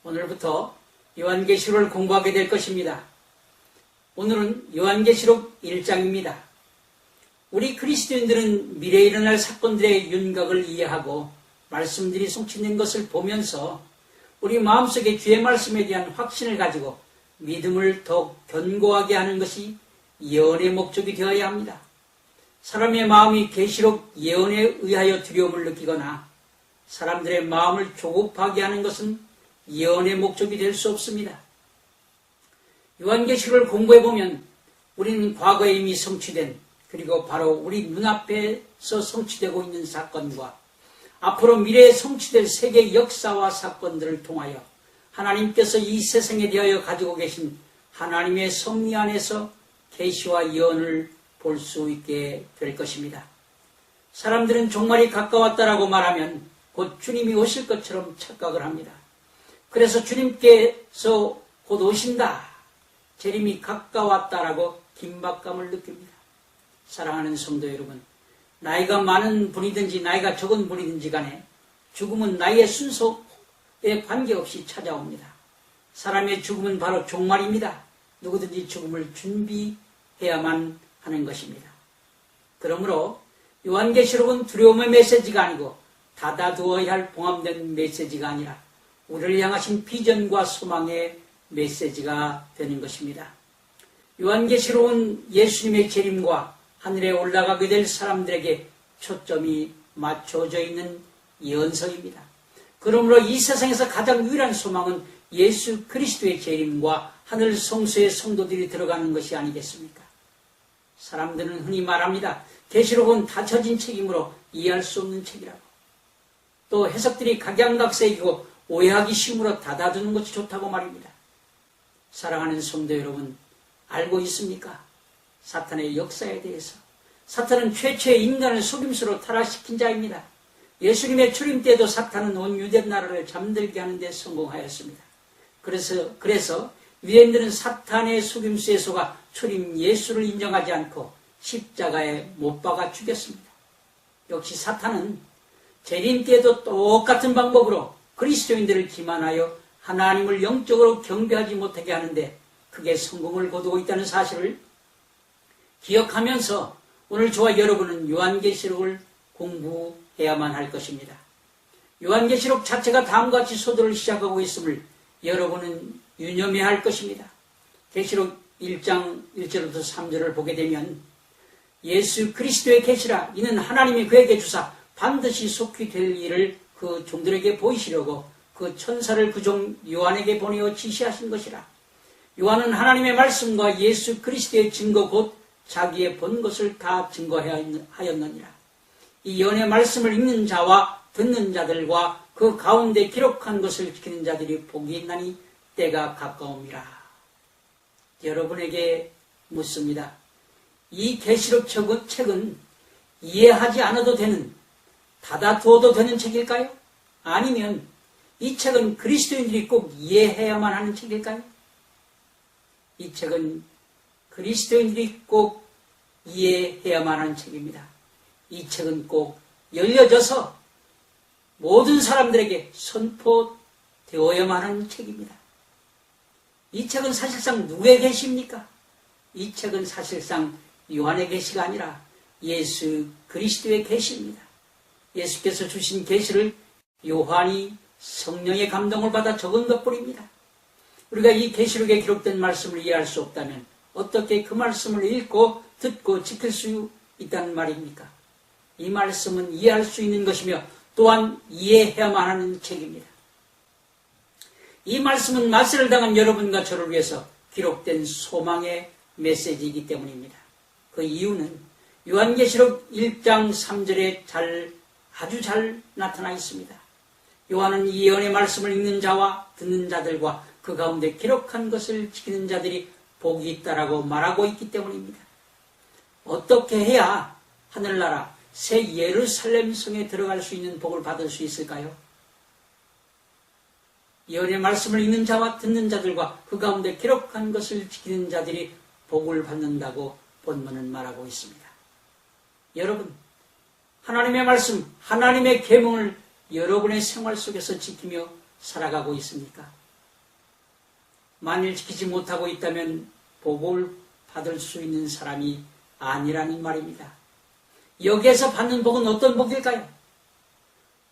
오늘부터 요한계시록을 공부하게 될 것입니다. 오늘은 요한계시록 1장입니다. 우리 그리스도인들은 미래에 일어날 사건들의 윤곽을 이해하고 말씀들이 성취된 것을 보면서 우리 마음속에 주의 말씀에 대한 확신을 가지고 믿음을 더욱 견고하게 하는 것이 예언의 목적이 되어야 합니다. 사람의 마음이 계시록 예언에 의하여 두려움을 느끼거나 사람들의 마음을 조급하게 하는 것은 예언의 목적이 될 수 없습니다. 요한계시록을 공부해보면 우리는 과거에 이미 성취된, 그리고 바로 우리 눈앞에서 성취되고 있는 사건과 앞으로 미래에 성취될 세계의 역사와 사건들을 통하여 하나님께서 이 세상에 대하여 가지고 계신 하나님의 섭리 안에서 계시와 예언을 볼 수 있게 될 것입니다. 사람들은 종말이 가까웠다라고 말하면 곧 주님이 오실 것처럼 착각을 합니다. 그래서 주님께서 곧 오신다, 재림이 가까웠다라고 긴박감을 느낍니다. 사랑하는 성도 여러분, 나이가 많은 분이든지 나이가 적은 분이든지 간에 죽음은 나이의 순서에 관계없이 찾아옵니다. 사람의 죽음은 바로 종말입니다. 누구든지 죽음을 준비해야만 하는 것입니다. 그러므로 요한계시록은 두려움의 메시지가 아니고 닫아두어야 할 봉합된 메시지가 아니라 우리를 향하신 비전과 소망의 메시지가 되는 것입니다. 요한계시록은 예수님의 재림과 하늘에 올라가게 될 사람들에게 초점이 맞춰져 있는 예언서입니다. 그러므로 이 세상에서 가장 유일한 소망은 예수 그리스도의 재림과 하늘 성소의 성도들이 들어가는 것이 아니겠습니까? 사람들은 흔히 말합니다. 계시록은 닫혀진 책이므로 이해할 수 없는 책이라고. 또 해석들이 각양각색이고 오해하기 쉬우므로 닫아두는 것이 좋다고 말입니다. 사랑하는 성도 여러분, 알고 있습니까? 사탄의 역사에 대해서. 사탄은 최초의 인간을 속임수로 타락시킨 자입니다. 예수님의 출임 때도 사탄은 온 유대 나라를 잠들게 하는 데 성공하였습니다. 그래서 유대인들은 사탄의 속임수에 속아 출임 예수를 인정하지 않고 십자가에 못 박아 죽였습니다. 역시 사탄은 재림 때도 똑같은 방법으로 그리스도인들을 기만하여 하나님을 영적으로 경배하지 못하게 하는데 크게 성공을 거두고 있다는 사실을 기억하면서 오늘 저와 여러분은 요한계시록을 공부해야만 할 것입니다. 요한계시록 자체가 다음과 같이 소도를 시작하고 있음을 여러분은 유념해야 할 것입니다. 계시록 1장 1절부터 3절을 보게 되면 예수 그리스도의 계시라, 이는 하나님이 그에게 주사 반드시 속히 될 일을 그 종들에게 보이시려고 그 천사를 그 종 요한에게 보내어 지시하신 것이라. 요한은 하나님의 말씀과 예수 그리스도의 증거 곧 자기의 본 것을 다 증거하였느니라. 이 예언의 말씀을 읽는 자와 듣는 자들과 그 가운데 기록한 것을 지키는 자들이 복이 있나니 때가 가까움이라. 여러분에게 묻습니다. 이 계시록 책은 이해하지 않아도 되는, 닫아두어도 되는 책일까요? 아니면 이 책은 그리스도인들이 꼭 이해해야만 하는 책일까요? 이 책은 그리스도인들이 꼭 이해해야만 하는 책입니다. 이 책은 꼭 열려져서 모든 사람들에게 선포되어야만 하는 책입니다. 이 책은 사실상 누구의 계시입니까? 이 책은 사실상 요한의 계시가 아니라 예수 그리스도의 계시입니다. 예수께서 주신 계시를 요한이 성령의 감동을 받아 적은 것뿐입니다. 우리가 이 계시록에 기록된 말씀을 이해할 수 없다면 어떻게 그 말씀을 읽고 듣고 지킬 수 있다는 말입니까? 이 말씀은 이해할 수 있는 것이며 또한 이해해야만 하는 책입니다. 이 말씀은 말세를 당한 여러분과 저를 위해서 기록된 소망의 메시지이기 때문입니다. 그 이유는 요한계시록 1장 3절에 아주 잘 나타나 있습니다. 요한은 이 예언의 말씀을 읽는 자와 듣는 자들과 그 가운데 기록한 것을 지키는 자들이 복이 있다라고 말하고 있기 때문입니다. 어떻게 해야 하늘나라 새 예루살렘 성에 들어갈 수 있는 복을 받을 수 있을까요? 예언의 말씀을 읽는 자와 듣는 자들과 그 가운데 기록한 것을 지키는 자들이 복을 받는다고 본문은 말하고 있습니다. 여러분, 하나님의 말씀, 하나님의 계명을 여러분의 생활 속에서 지키며 살아가고 있습니까? 만일 지키지 못하고 있다면 복을 받을 수 있는 사람이 아니라는 말입니다. 여기에서 받는 복은 어떤 복일까요?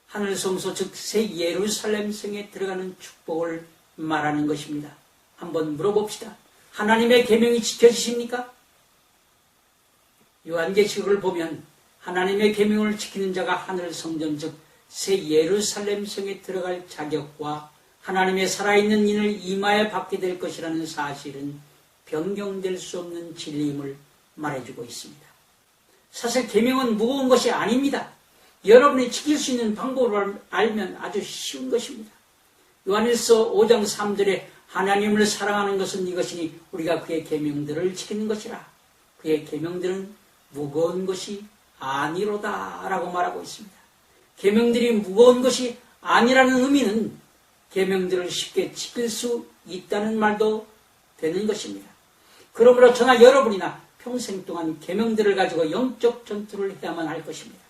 하늘 성소 즉 새 예루살렘 성에 들어가는 축복을 말하는 것입니다. 한번 물어봅시다. 하나님의 계명이 지켜지십니까? 요한계시록을 보면 하나님의 계명을 지키는 자가 하늘 성전 즉 새 예루살렘 성에 들어갈 자격과 하나님의 살아있는 인을 이마에 받게 될 것이라는 사실은 변경될 수 없는 진리임을 말해주고 있습니다. 사실 계명은 무거운 것이 아닙니다. 여러분이 지킬 수 있는 방법을 알면 아주 쉬운 것입니다. 요한일서 5장 3절에 하나님을 사랑하는 것은 이것이니 우리가 그의 계명들을 지키는 것이라. 그의 계명들은 무거운 것이 아니로다 라고 말하고 있습니다. 계명들이 무거운 것이 아니라는 의미는 계명들을 쉽게 지킬 수 있다는 말도 되는 것입니다. 그러므로 저나 여러분이나 평생 동안 계명들을 가지고 영적 전투를 해야만 할 것입니다.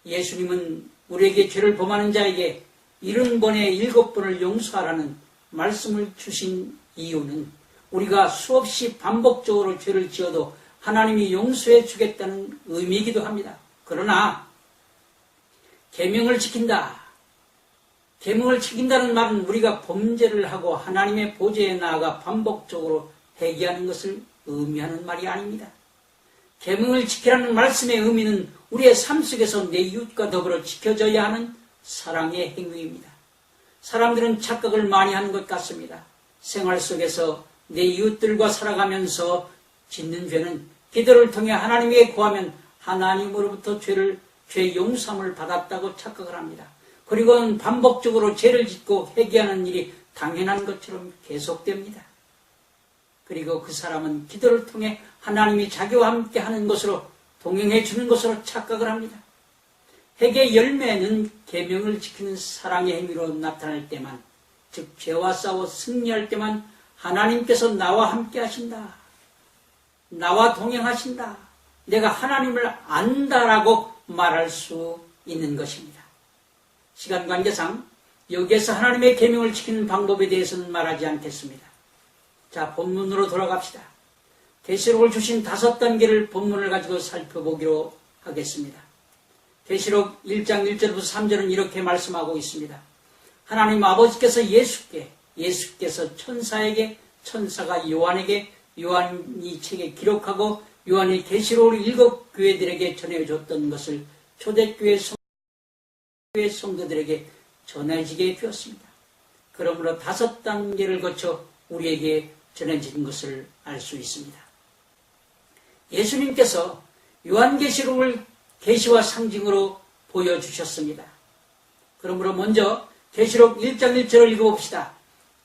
예수님은 우리에게 죄를 범하는 자에게 70번에 7번을 용서하라는 말씀을 주신 이유는 우리가 수없이 반복적으로 죄를 지어도 하나님이 용서해 주겠다는 의미이기도 합니다. 그러나 계명을 지킨다. 계명을 지킨다는 말은 우리가 범죄를 하고 하나님의 보좌에 나아가 반복적으로 회개하는 것을 의미하는 말이 아닙니다. 계명을 지키라는 말씀의 의미는 우리의 삶 속에서 내 이웃과 더불어 지켜져야 하는 사랑의 행위입니다. 사람들은 착각을 많이 하는 것 같습니다. 생활 속에서 내 이웃들과 살아가면서 짓는 죄는 기도를 통해 하나님에게 구하면 하나님으로부터 죄 용서함을 받았다고 착각을 합니다. 그리고는 반복적으로 죄를 짓고 회개하는 일이 당연한 것처럼 계속됩니다. 그리고 그 사람은 기도를 통해 하나님이 자기와 함께 하는 것으로 동행해 주는 것으로 착각을 합니다. 회개의 열매는 계명을 지키는 사랑의 행위로 나타날 때만, 즉 죄와 싸워 승리할 때만 하나님께서 나와 함께 하신다. 나와 동행하신다. 내가 하나님을 안다라고 말할 수 있는 것입니다. 시간 관계상 여기에서 하나님의 계명을 지키는 방법에 대해서는 말하지 않겠습니다. 자, 본문으로 돌아갑시다. 계시록을 주신 5단계를 본문을 가지고 살펴보기로 하겠습니다. 계시록 1장 1절부터 3절은 이렇게 말씀하고 있습니다. 하나님 아버지께서 예수께서 천사에게, 천사가 요한에게, 요한이 책에 기록하고 요한이 계시록을 7 교회들에게 전해줬던 것을 초대교회 성도들에게 전해지게 되었습니다. 그러므로 5단계를 거쳐 우리에게 전해진 것을 알 수 있습니다. 예수님께서 요한계시록을 계시와 상징으로 보여주셨습니다. 그러므로 먼저 계시록 1장 1절을 읽어봅시다.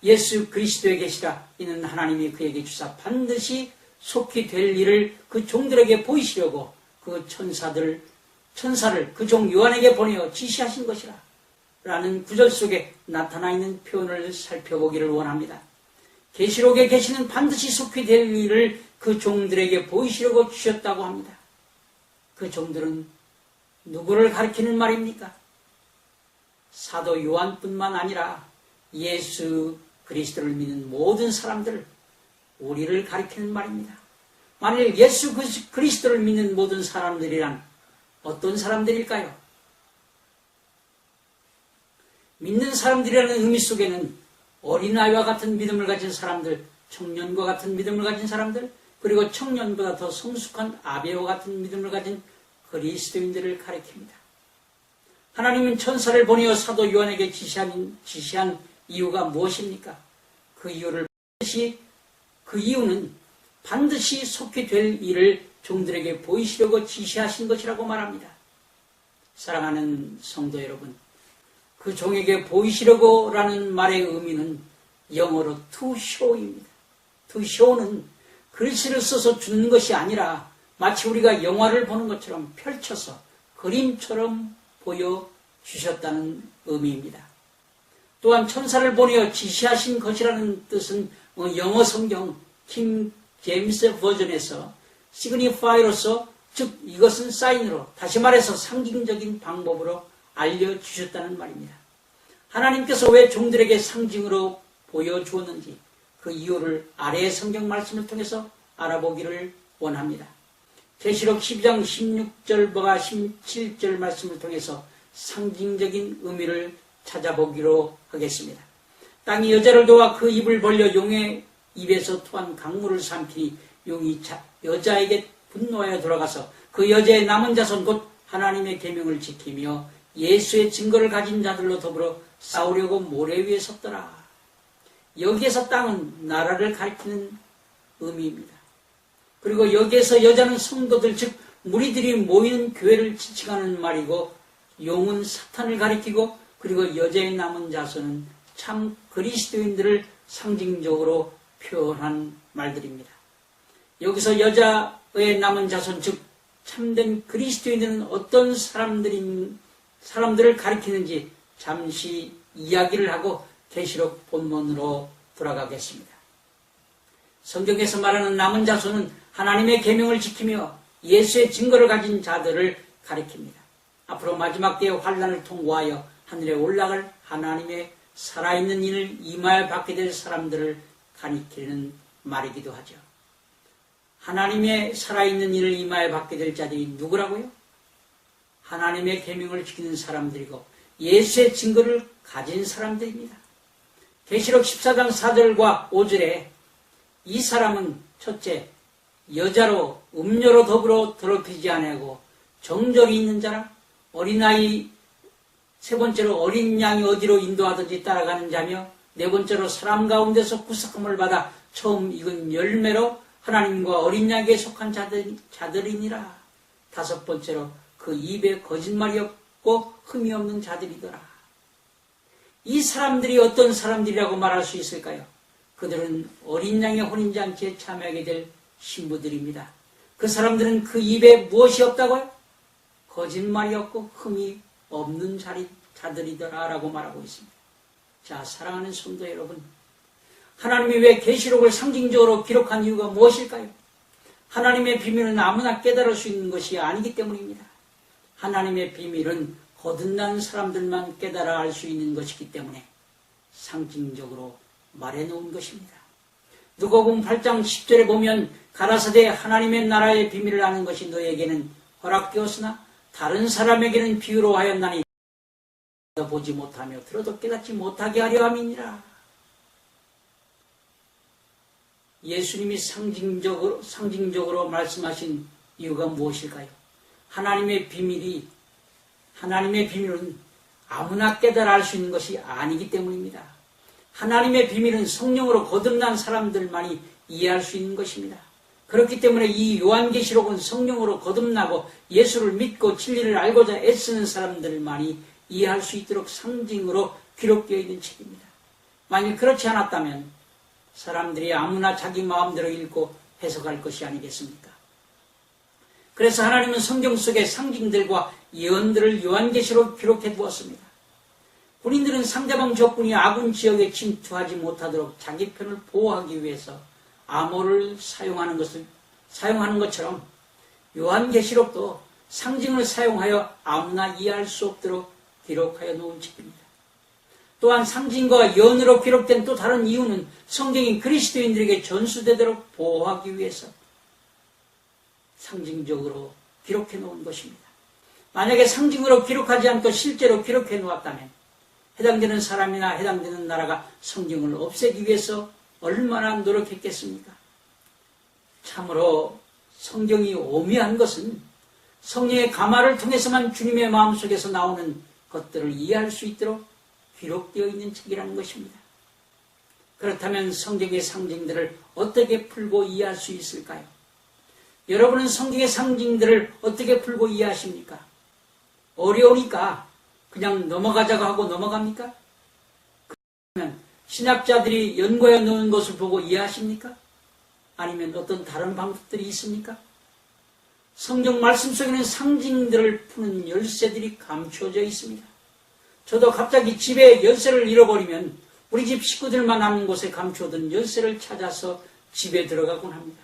예수 그리스도에 계시라. 이는 하나님이 그에게 주사 반드시 속히 될 일을 그 종들에게 보이시려고 그 천사를 그 종 요한에게 보내어 지시하신 것이라. 라는 구절 속에 나타나 있는 표현을 살펴보기를 원합니다. 계시록에 계시는 반드시 속히 될 일을 그 종들에게 보이시려고 주셨다고 합니다. 그 종들은 누구를 가리키는 말입니까? 사도 요한뿐만 아니라 예수 그리스도를 믿는 모든 사람들, 우리를 가리키는 말입니다. 만일 예수 그리스도를 믿는 모든 사람들이란 어떤 사람들일까요? 믿는 사람들이라는 의미 속에는 어린아이와 같은 믿음을 가진 사람들, 청년과 같은 믿음을 가진 사람들, 그리고 청년보다 더 성숙한 아베와 같은 믿음을 가진 그리스도인들을 가리킵니다. 하나님은 천사를 보내어 사도 요한에게 지시한 이유가 무엇입니까? 그 이유는 반드시 속히 될 일을 종들에게 보이시려고 지시하신 것이라고 말합니다. 사랑하는 성도 여러분, 그 종에게 보이시려고 라는 말의 의미는 영어로 to show입니다. to show는 글씨를 써서 주는 것이 아니라 마치 우리가 영화를 보는 것처럼 펼쳐서 그림처럼 보여주셨다는 의미입니다. 또한 천사를 보내어 지시하신 것이라는 뜻은 영어 성경 킹 제임스 버전에서 시그니파이로서, 즉 이것은 사인으로, 다시 말해서 상징적인 방법으로 알려주셨다는 말입니다. 하나님께서 왜 종들에게 상징으로 보여주었는지, 그 이유를 아래의 성경 말씀을 통해서 알아보기를 원합니다. 계시록 12장 16절과 17절 말씀을 통해서 상징적인 의미를 찾아보기로 하겠습니다. 땅이 여자를 도와 그 입을 벌려 용의 입에서 토한 강물을 삼키니 용이 여자에게 분노하여 돌아가서 그 여자의 남은 자손 곧 하나님의 계명을 지키며 예수의 증거를 가진 자들로 더불어 싸우려고 모래 위에 섰더라. 여기에서 땅은 나라를 가리키는 의미입니다. 그리고 여기에서 여자는 성도들 즉 무리들이 모이는 교회를 지칭하는 말이고 용은 사탄을 가리키고 그리고 여자의 남은 자손은 참 그리스도인들을 상징적으로 표현한 말들입니다. 여기서 여자의 남은 자손 즉 참된 그리스도인들은 어떤 사람들을 가리키는지 잠시 이야기를 하고 계시록 본문으로 돌아가겠습니다. 성경에서 말하는 남은 자손은 하나님의 계명을 지키며 예수의 증거를 가진 자들을 가리킵니다. 앞으로 마지막 때의 환난을 통과하여 하늘에 올라갈 하나님의 살아있는 이를 임하여 받게 될 사람들을 가리키는 말이기도 하죠. 하나님의 살아있는 이를 임하여 받게 될 자들이 누구라고요? 하나님의 계명을 지키는 사람들이고 예수의 증거를 가진 사람들입니다. 계시록 14장 4절과 5절에 이 사람은 첫째, 여자로 음료로 더불어 더럽히지 아니하고 정절이 있는 자라, 어린아이, 세 번째로 어린 양이 어디로 인도하든지 따라가는 자며 네 번째로 사람 가운데서 구속함을 받아 처음 익은 열매로 하나님과 어린 양에게 속한 자들이니라. 다섯 번째로 그 입에 거짓말이 없고 흠이 없는 자들이더라. 이 사람들이 어떤 사람들이라고 말할 수 있을까요? 그들은 어린 양의 혼인잔치에 참여하게 될 신부들입니다. 그 사람들은 그 입에 무엇이 없다고요? 거짓말이 없고 흠이 없는 자들이더라라고 말하고 있습니다. 자, 사랑하는 성도 여러분, 하나님이 왜 계시록을 상징적으로 기록한 이유가 무엇일까요? 하나님의 비밀은 아무나 깨달을 수 있는 것이 아니기 때문입니다. 하나님의 비밀은 거듭난 사람들만 깨달아 알 수 있는 것이기 때문에 상징적으로 말해놓은 것입니다. 누가복음 8장 10절에 보면 가라사대 하나님의 나라의 비밀을 아는 것이 너에게는 허락되었으나 다른 사람에게는 비유로 하였나니 보지 못하며 들어도 깨닫지 못하게 하려 함이니라. 예수님이 상징적으로 말씀하신 이유가 무엇일까요? 하나님의 비밀은 아무나 깨달아 알 수 있는 것이 아니기 때문입니다. 하나님의 비밀은 성령으로 거듭난 사람들만이 이해할 수 있는 것입니다. 그렇기 때문에 이 요한계시록은 성령으로 거듭나고 예수를 믿고 진리를 알고자 애쓰는 사람들만이 이해할 수 있도록 상징으로 기록되어 있는 책입니다. 만약 그렇지 않았다면 사람들이 아무나 자기 마음대로 읽고 해석할 것이 아니겠습니까? 그래서 하나님은 성경 속의 상징들과 예언들을 요한계시로 기록해 두었습니다. 군인들은 상대방 적군이 아군 지역에 침투하지 못하도록 자기 편을 보호하기 위해서 암호를 사용하는 것처럼 요한계시록도 상징을 사용하여 아무나 이해할 수 없도록 기록하여 놓은 책입니다. 또한 상징과 예언으로 기록된 또 다른 이유는 성경이 그리스도인들에게 전수되도록 보호하기 위해서 상징적으로 기록해 놓은 것입니다. 만약에 상징으로 기록하지 않고 실제로 기록해 놓았다면 해당되는 사람이나 해당되는 나라가 성경을 없애기 위해서 얼마나 노력했겠습니까? 참으로 성경이 오묘한 것은 성령의 감화를 통해서만 주님의 마음속에서 나오는 것들을 이해할 수 있도록 기록되어 있는 책이라는 것입니다. 그렇다면 성경의 상징들을 어떻게 풀고 이해할 수 있을까요? 여러분은 성경의 상징들을 어떻게 풀고 이해하십니까? 어려우니까 그냥 넘어가자고 하고 넘어갑니까? 그러면 신학자들이 연구해 놓은 것을 보고 이해하십니까? 아니면 어떤 다른 방법들이 있습니까? 성경 말씀 속에는 상징들을 푸는 열쇠들이 감춰져 있습니다. 저도 갑자기 집에 열쇠를 잃어버리면 우리 집 식구들만 아는 곳에 감춰둔 열쇠를 찾아서 집에 들어가곤 합니다.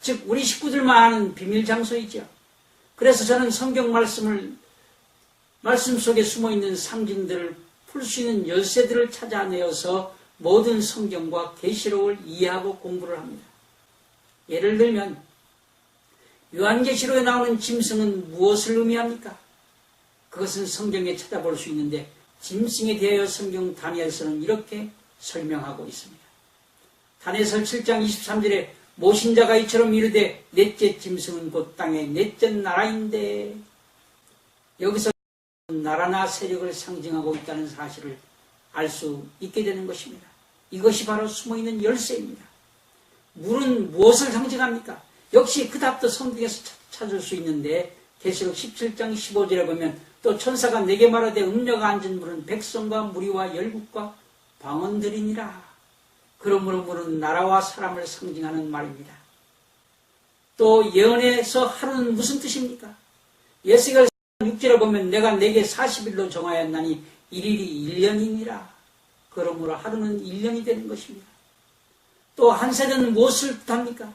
즉 우리 식구들만 아는 비밀 장소이죠. 그래서 저는 성경 말씀 속에 숨어있는 상징들을 풀 수 있는 열쇠들을 찾아내어서 모든 성경과 계시록을 이해하고 공부를 합니다. 예를 들면 요한계시록에 나오는 짐승은 무엇을 의미합니까? 그것은 성경에 찾아볼 수 있는데 짐승에 대하여 성경 다니엘서는 이렇게 설명하고 있습니다. 다니엘서 7장 23절에 모신자가 이처럼 이르되 넷째 짐승은 곧 땅의 넷째 나라인데, 여기서 나라나 세력을 상징하고 있다는 사실을 알 수 있게 되는 것입니다. 이것이 바로 숨어있는 열쇠입니다. 물은 무엇을 상징합니까? 역시 그 답도 성경에서 찾을 수 있는데 계시록 17장 15절에 보면 또 천사가 내게 말하되 음녀가 앉은 물은 백성과 무리와 열국과 방언들이니라. 그러므로 물은 나라와 사람을 상징하는 말입니다. 또 예언에서 하루는 무슨 뜻입니까? 예수가 6절에 보면 내가 내게 40일로 정하였나니 1일이 1년이니라. 그러므로 하루는 1년이 되는 것입니다. 또 한 세대는 무엇을 뜻합니까?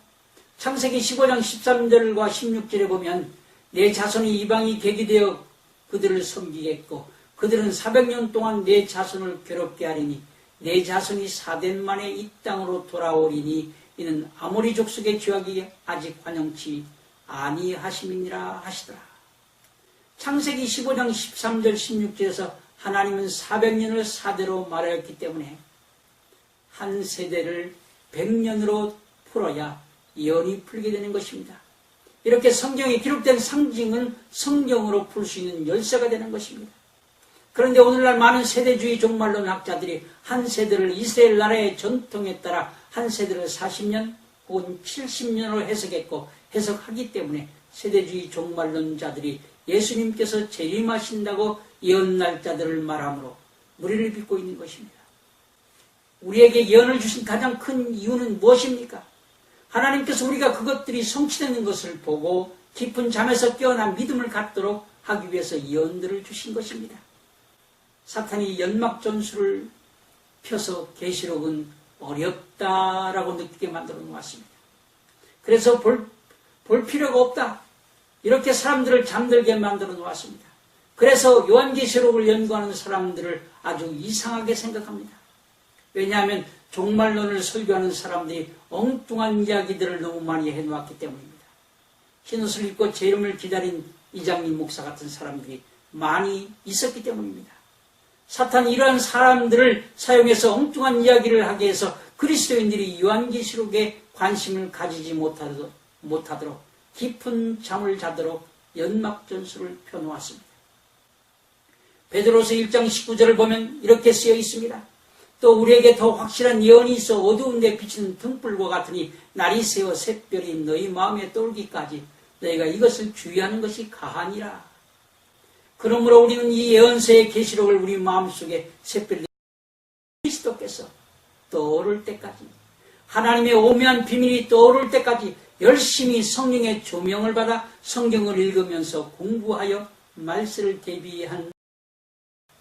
창세기 15장 13절과 16절에 보면 내 자손이 이방이 객이 되어 그들을 섬기겠고 그들은 400년 동안 내 자손을 괴롭게 하리니 내 자손이 4대 만에 이 땅으로 돌아오리니 이는 아모리 족속의 죄악이 아직 완영치 아니하심이니라 하시더라. 창세기 15장 13절 16절에서 하나님은 400년을 4대로 말하였기 때문에 한 세대를 100년으로 풀어야 예언이 풀게 되는 것입니다. 이렇게 성경에 기록된 상징은 성경으로 풀 수 있는 열쇠가 되는 것입니다. 그런데 오늘날 많은 세대주의 종말론 학자들이 한 세대를 이스라엘 나라의 전통에 따라 한 세대를 40년 혹은 70년으로 해석했고 해석하기 때문에 세대주의 종말론자들이 예수님께서 재림하신다고 예언 날짜들을 말하므로 무리를 빚고 있는 것입니다. 우리에게 예언을 주신 가장 큰 이유는 무엇입니까? 하나님께서 우리가 그것들이 성취되는 것을 보고 깊은 잠에서 깨어나 믿음을 갖도록 하기 위해서 예언들을 주신 것입니다. 사탄이 연막 전술을 펴서 계시록은 어렵다라고 느끼게 만들어 놓았습니다. 그래서 볼 필요가 없다. 이렇게 사람들을 잠들게 만들어 놓았습니다. 그래서 요한계시록을 연구하는 사람들을 아주 이상하게 생각합니다. 왜냐하면 종말론을 설교하는 사람들이 엉뚱한 이야기들을 너무 많이 해놓았기 때문입니다. 흰옷을 입고 제 이름을 기다린 이장님 목사 같은 사람들이 많이 있었기 때문입니다. 사탄이 이러한 사람들을 사용해서 엉뚱한 이야기를 하게 해서 그리스도인들이 요한계시록에 관심을 가지지 못하도록 깊은 잠을 자도록 연막전술을 펴놓았습니다. 베드로서 1장 19절을 보면 이렇게 쓰여 있습니다. 또 우리에게 더 확실한 예언이 있어 어두운 데 비치는 등불과 같으니 날이 새어 샛별이 너희 마음에 떠오르기까지 너희가 이것을 주의하는 것이 가하니라. 그러므로 우리는 이 예언서의 계시록을 우리 마음속에 샛별이 그리스도께서 떠오를 때까지 하나님의 오묘한 비밀이 떠오를 때까지 열심히 성령의 조명을 받아 성경을 읽으면서 공부하여 말씀을 대비하여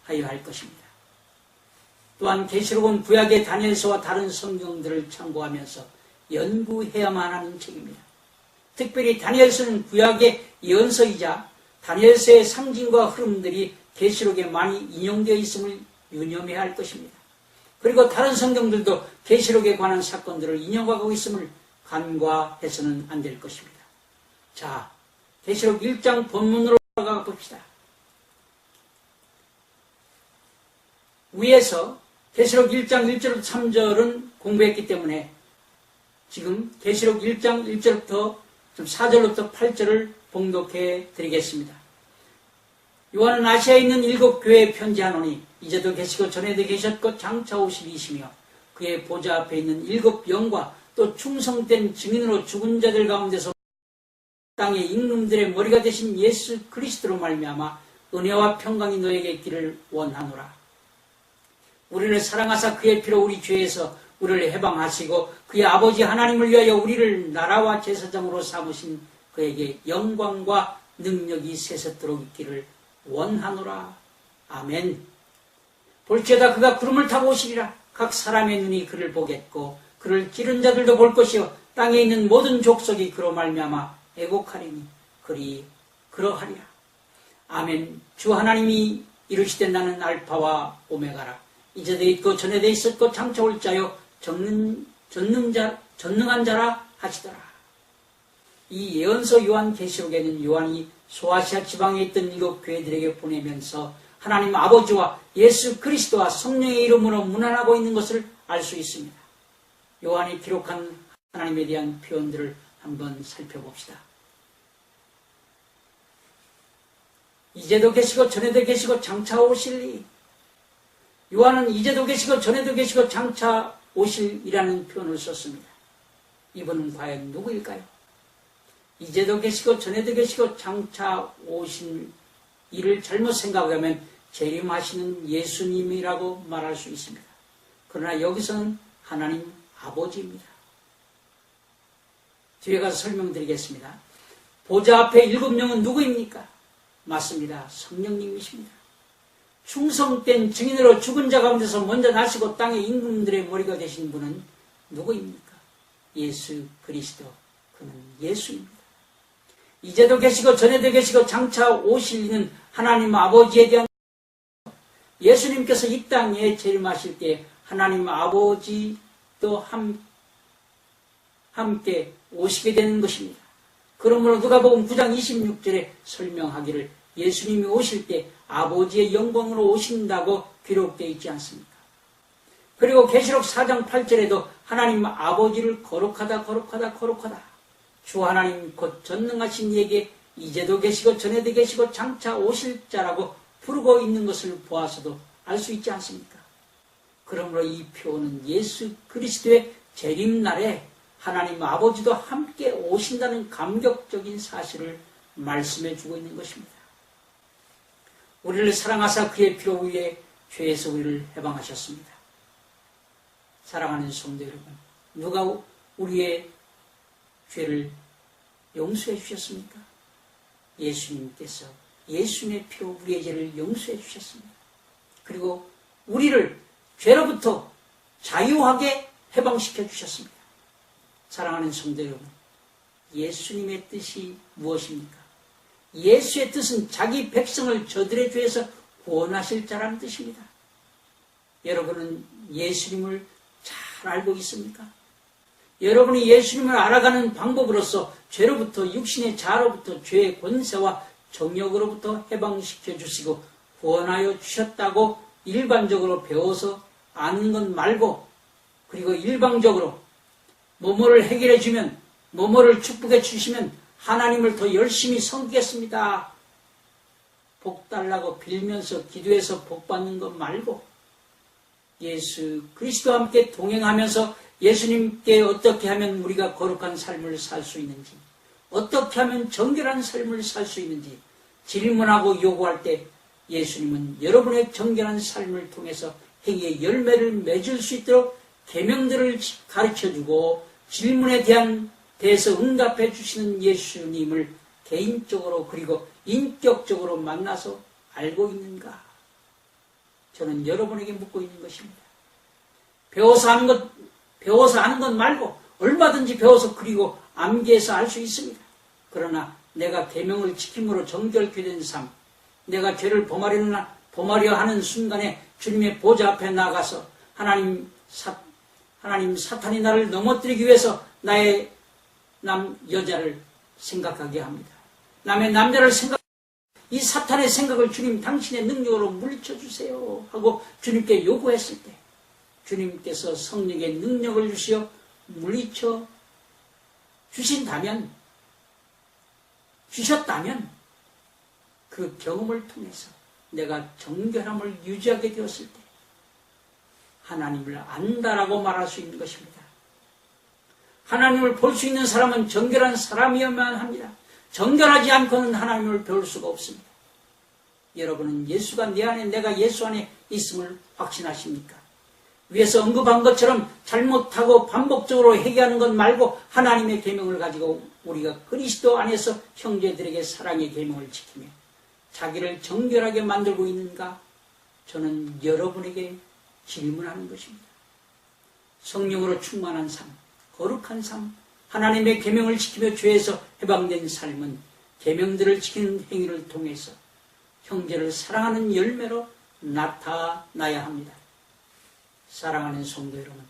할 것입니다. 또한 계시록은 구약의 다니엘서와 다른 성경들을 참고하면서 연구해야만 하는 책입니다. 특별히 다니엘서는 구약의 예언서이자 다니엘서의 상징과 흐름들이 계시록에 많이 인용되어 있음을 유념해야 할 것입니다. 그리고 다른 성경들도 계시록에 관한 사건들을 인용하고 있음을 간과해서는 안 될 것입니다. 자, 계시록 1장 본문으로 들어가 봅시다. 위에서 계시록 1장 1절부터 3절은 공부했기 때문에 지금 계시록 1장 1절부터 4절부터 8절을 봉독해 드리겠습니다. 요한은 아시아에 있는 7 교회에 편지하노니 이제도 계시고 전에도 계셨고 장차 오실 이시며 그의 보좌 앞에 있는 7 영과 또 충성된 증인으로 죽은 자들 가운데서 땅의 임금들의 머리가 되신 예수 그리스도로 말미암아 은혜와 평강이 너에게 있기를 원하노라. 우리를 사랑하사 그의 피로 우리 죄에서 우리를 해방하시고 그의 아버지 하나님을 위하여 우리를 나라와 제사장으로 삼으신 그에게 영광과 능력이 세세토록 있기를 원하노라. 아멘. 볼지어다 그가 구름을 타고 오시리라. 각 사람의 눈이 그를 보겠고 그를 찌른 자들도 볼 것이요 땅에 있는 모든 족속이 그로 말미암아 애곡하리니 그리 그러하리라. 아멘. 주 하나님이 이르시되 나는 알파와 오메가라. 이제도 있고 전에도 있었고 장차 올 자요 전능한 자라 하시더라. 이 예언서 요한계시록에는 요한이 소아시아 지방에 있던 일곱 교회들에게 보내면서 하나님 아버지와 예수 그리스도와 성령의 이름으로 문안하고 있는 것을 알 수 있습니다. 요한이 기록한 하나님에 대한 표현들을 한번 살펴봅시다. 이제도 계시고 전에도 계시고 장차 오실리. 요한은 이제도 계시고 전에도 계시고 장차 오실이라는 표현을 썼습니다. 이분은 과연 누구일까요? 이제도 계시고 전에도 계시고 장차 오신 이를 잘못 생각하면 재림하시는 예수님이라고 말할 수 있습니다. 그러나 여기서는 하나님 아버지입니다. 뒤에 가서 설명드리겠습니다. 보좌 앞에 7명은 누구입니까? 맞습니다. 성령님이십니다. 충성된 증인으로 죽은 자 가운데서 먼저 나시고 땅의 임금들의 머리가 되신 분은 누구입니까? 예수 그리스도. 그는 예수입니다. 이제도 계시고 전에도 계시고 장차 오실 이는 하나님 아버지에 대한 예수님께서 이 땅에 재림하실 때 하나님 아버지도 함께 오시게 되는 것입니다. 그러므로 누가복음 9장 26절에 설명하기를 예수님이 오실 때 아버지의 영광으로 오신다고 기록되어 있지 않습니까? 그리고 계시록 4장 8절에도 하나님 아버지를 거룩하다 주 하나님 곧 전능하신 이에게 이제도 계시고 전에도 계시고 장차 오실 자라고 부르고 있는 것을 보아서도 알 수 있지 않습니까? 그러므로 이 표현은 예수 그리스도의 재림날에 하나님 아버지도 함께 오신다는 감격적인 사실을 말씀해 주고 있는 것입니다. 우리를 사랑하사 그의 피로 위에 죄에서 우리를 해방하셨습니다. 사랑하는 성도 여러분, 누가 우리의 죄를 용서해 주셨습니까? 예수님께서 예수님의 피로 우리의 죄를 용서해 주셨습니다. 그리고 우리를 죄로부터 자유하게 해방시켜 주셨습니다. 사랑하는 성도 여러분, 예수님의 뜻이 무엇입니까? 예수의 뜻은 자기 백성을 저들의 죄에서 구원하실 자라는 뜻입니다. 여러분은 예수님을 잘 알고 있습니까? 여러분이 예수님을 알아가는 방법으로서 죄로부터 육신의 자로부터 죄의 권세와 정욕으로부터 해방시켜 주시고 구원하여 주셨다고 일반적으로 배워서 아는 것 말고, 그리고 일방적으로 뭐뭐를 해결해 주면, 뭐뭐를 축복해 주시면 하나님을 더 열심히 섬기겠습니다, 복 달라고 빌면서 기도해서 복 받는 것 말고, 예수 그리스도와 함께 동행하면서 예수님께 어떻게 하면 우리가 거룩한 삶을 살 수 있는지, 어떻게 하면 정결한 삶을 살 수 있는지 질문하고 요구할 때 예수님은 여러분의 정결한 삶을 통해서 행위의 열매를 맺을 수 있도록 계명들을 가르쳐주고 질문에 대해서 응답해 주시는 예수님을 개인적으로 그리고 인격적으로 만나서 알고 있는가? 저는 여러분에게 묻고 있는 것입니다. 배워서 아는 것 말고 얼마든지 배워서 그리고 암기해서 알 수 있습니다. 그러나 내가 계명을 지킴으로 정결케 된 삶, 내가 죄를 범하려 하는 순간에 주님의 보좌 앞에 나가서 하나님 사탄이 나를 넘어뜨리기 위해서 나의 여자를 생각하게 합니다. 남의 남자를 이 사탄의 생각을 주님 당신의 능력으로 물리쳐주세요 하고 주님께 요구했을 때 주님께서 성령의 능력을 주시어 물리쳐 주셨다면 그 경험을 통해서 내가 정결함을 유지하게 되었을 때 하나님을 안다라고 말할 수 있는 것입니다. 하나님을 볼 수 있는 사람은 정결한 사람이어야만 합니다. 정결하지 않고는 하나님을 배울 수가 없습니다. 여러분은 예수가 내 안에, 내가 예수 안에 있음을 확신하십니까? 위에서 언급한 것처럼 잘못하고 반복적으로 회개하는 것 말고 하나님의 계명을 가지고 우리가 그리스도 안에서 형제들에게 사랑의 계명을 지키며 자기를 정결하게 만들고 있는가? 저는 여러분에게 질문하는 것입니다. 성령으로 충만한 삶, 거룩한 삶, 하나님의 계명을 지키며 죄에서 해방된 삶은 계명들을 지키는 행위를 통해서 형제를 사랑하는 열매로 나타나야 합니다. 사랑하는 성도 여러분,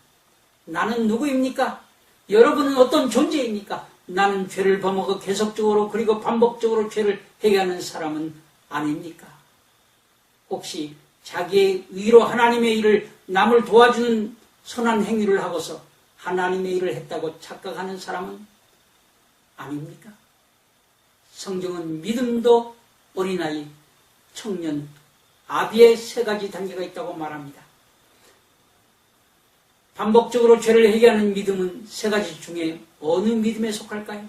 나는 누구입니까? 여러분은 어떤 존재입니까? 나는 죄를 범하고 계속적으로 그리고 반복적으로 죄를 해결하는 사람은 아닙니까? 혹시 자기의 의로 하나님의 일을 남을 도와주는 선한 행위를 하고서 하나님의 일을 했다고 착각하는 사람은 아닙니까? 성경은 믿음도 어린아이, 청년, 아비의 세 가지 단계가 있다고 말합니다. 반복적으로 죄를 해결하는 믿음은 세 가지 중에 어느 믿음에 속할까요?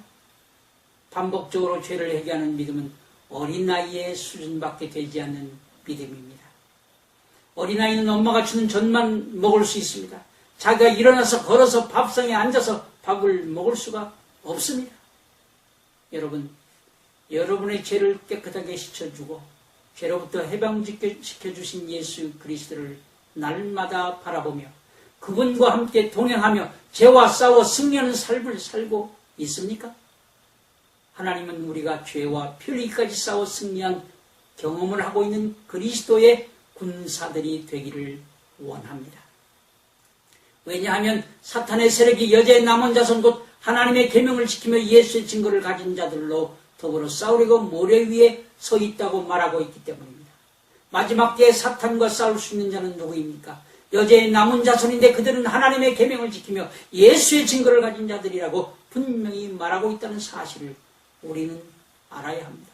반복적으로 죄를 해결하는 믿음은 어린아이의 수준밖에 되지 않는 믿음입니다. 어린아이는 엄마가 주는 젖만 먹을 수 있습니다. 자기가 일어나서 걸어서 밥상에 앉아서 밥을 먹을 수가 없습니다. 여러분, 여러분의 죄를 깨끗하게 씻어주고 죄로부터 해방시켜주신 예수 그리스도를 날마다 바라보며 그분과 함께 동행하며 죄와 싸워 승리하는 삶을 살고 있습니까? 하나님은 우리가 죄와 편리까지 싸워 승리한 경험을 하고 있는 그리스도의 군사들이 되기를 원합니다. 왜냐하면 사탄의 세력이 여자의 남은 자손 곧 하나님의 계명을 지키며 예수의 증거를 가진 자들로 더불어 싸우려고 모래 위에 서 있다고 말하고 있기 때문입니다. 마지막 때에 사탄과 싸울 수 있는 자는 누구입니까? 여자의 남은 자손인데 그들은 하나님의 계명을 지키며 예수의 증거를 가진 자들이라고 분명히 말하고 있다는 사실을 우리는 알아야 합니다.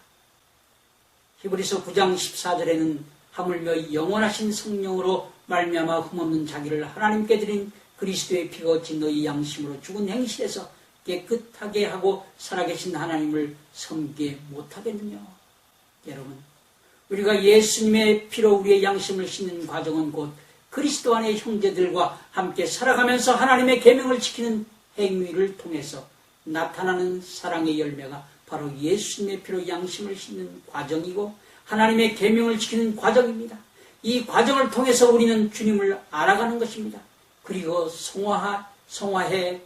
히브리서 9장 14절에는 하물며 영원하신 성령으로 말미암아 흠없는 자기를 하나님께 드린 그리스도의 피가 어찌 너희 양심으로 죽은 행실에서 깨끗하게 하고 살아계신 하나님을 섬기게 못하겠느냐. 여러분, 우리가 예수님의 피로 우리의 양심을 씻는 과정은 곧 그리스도 안의 형제들과 함께 살아가면서 하나님의 계명을 지키는 행위를 통해서 나타나는 사랑의 열매가 바로 예수님의 피로 양심을 씻는 과정이고 하나님의 계명을 지키는 과정입니다. 이 과정을 통해서 우리는 주님을 알아가는 것입니다. 그리고 성화해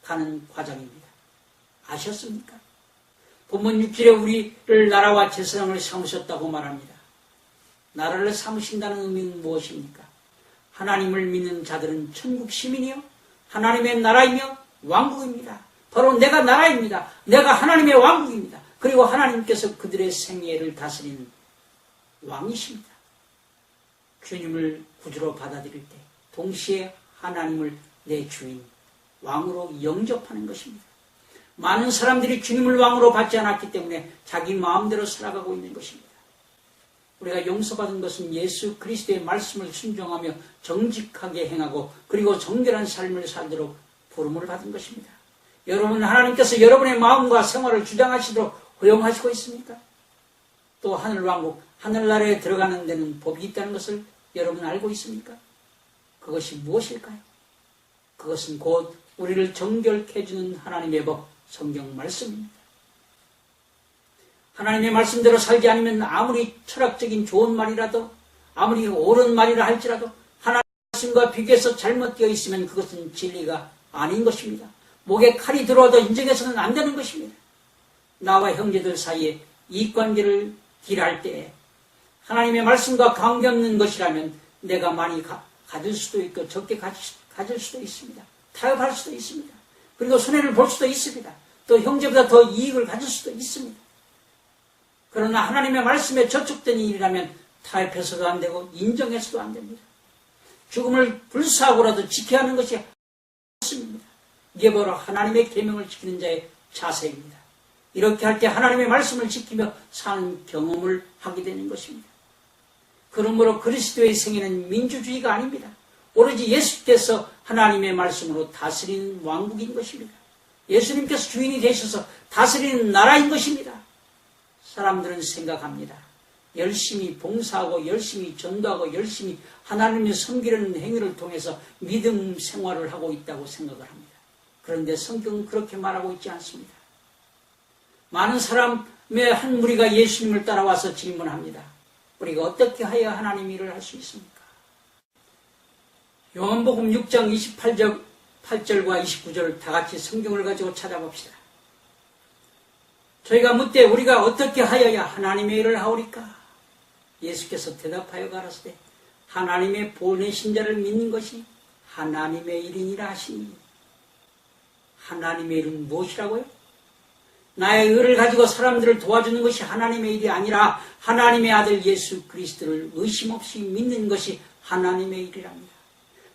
가는 과정입니다. 아셨습니까? 본문 6절에 우리를 나라와 제사장을 삼으셨다고 말합니다. 나라를 삼으신다는 의미는 무엇입니까? 하나님을 믿는 자들은 천국 시민이요 하나님의 나라이며 왕국입니다. 바로 내가 나라입니다. 내가 하나님의 왕국입니다. 그리고 하나님께서 그들의 생애를 다스리는 왕이십니다. 주님을 구주로 받아들일 때 동시에 하나님을 내 주인, 왕으로 영접하는 것입니다. 많은 사람들이 주님을 왕으로 받지 않았기 때문에 자기 마음대로 살아가고 있는 것입니다. 우리가 용서받은 것은 예수 그리스도의 말씀을 순종하며 정직하게 행하고 그리고 정결한 삶을 살도록 부름을 받은 것입니다. 여러분, 하나님께서 여러분의 마음과 생활을 주장하시도록 허용하시고 있습니까? 또 하늘왕국, 하늘나라에 들어가는 데는 법이 있다는 것을 여러분 알고 있습니까? 그것이 무엇일까요? 그것은 곧 우리를 정결케 해주는 하나님의 법, 성경 말씀입니다. 하나님의 말씀대로 살지 않으면 아무리 철학적인 좋은 말이라도 아무리 옳은 말이라 할지라도 하나님의 말씀과 비교해서 잘못되어 있으면 그것은 진리가 아닌 것입니다. 목에 칼이 들어와도 인정해서는 안 되는 것입니다. 나와 형제들 사이에 이익관계를 딜할 때에 하나님의 말씀과 관계없는 것이라면 내가 많이 가질 수도 있고 적게 가질 수도 있습니다. 타협할 수도 있습니다. 그리고 손해를 볼 수도 있습니다. 또 형제보다 더 이익을 가질 수도 있습니다. 그러나 하나님의 말씀에 저촉된 일이라면 타협해서도 안 되고 인정해서도 안 됩니다. 죽음을 불사하고라도 지켜야 하는 것이 맞습니다. 이게 바로 하나님의 계명을 지키는 자의 자세입니다. 이렇게 할 때 하나님의 말씀을 지키며 사는 경험을 하게 되는 것입니다. 그러므로 그리스도의 생애는 민주주의가 아닙니다. 오로지 예수께서 하나님의 말씀으로 다스리는 왕국인 것입니다. 예수님께서 주인이 되셔서 다스리는 나라인 것입니다. 사람들은 생각합니다. 열심히 봉사하고 열심히 전도하고 열심히 하나님을 섬기려는 행위를 통해서 믿음 생활을 하고 있다고 생각을 합니다. 그런데 성경은 그렇게 말하고 있지 않습니다. 많은 사람의 한 무리가 예수님을 따라와서 질문합니다. 우리가 어떻게 하여 하나님 일을 할 수 있습니까? 요한복음 6장 28절과 29절 다 같이 성경을 가지고 찾아봅시다. 저희가 묻되 우리가 어떻게 하여야 하나님의 일을 하오리까? 예수께서 대답하여 가라사대 하나님의 보내신 자를 믿는 것이 하나님의 일이니라 하시니, 하나님의 일은 무엇이라고요? 나의 의를 가지고 사람들을 도와주는 것이 하나님의 일이 아니라 하나님의 아들 예수 그리스도를 의심 없이 믿는 것이 하나님의 일이랍니다.